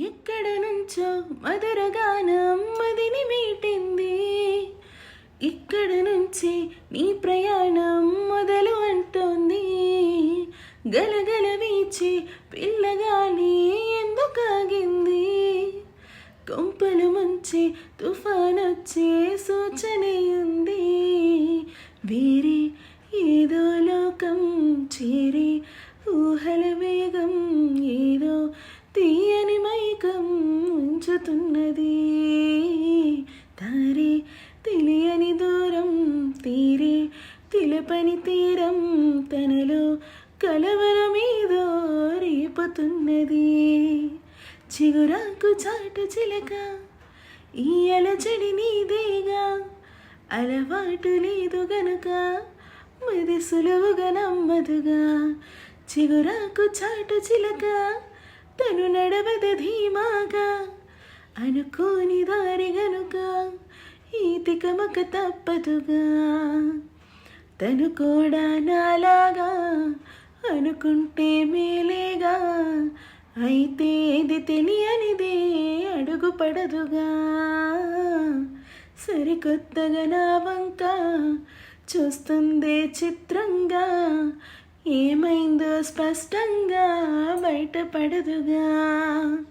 ఎక్కడ నుంచో మధురగానం మదిని మీటింది. ఇక్కడ నుంచి నీ ప్రయాణం మొదలు అంటోంది. గలగల వీచి పిల్లగాలి ఎందుకాగింది? కొంపలు ముంచి తుఫానొచ్చే సూచనే ఉంది. వేరే ఏదో లోకం చేరి ఊహల వేగం ఏదో తీయని మైకం ఉంచుతున్నది. తారే తెలియని దూరం తీరే తిలపని తీరం తనలో కలవరమేదో రేపుతున్నది. చిగురాకు చాటు చిలక ఈ అలజడి నీదేగా, అలవాటు లేదు గనుక మది సులువుగా నమ్మదుగా. చిగురాకు చాటు చిలక తను నడవద ధీమాగా, అనుకోని దారి గనుక ఈ తికమక తప్పదుగా. తను కూడా నాలాగా అనుకుంటే మేలేగా, అయితే ఇది తెలియనిదే అడుగు పడదుగా. సరికొత్తగా నా వంక చూస్తుందే చిత్రంగా, ఏమైందో స్పష్టంగా బయటపడదుగా.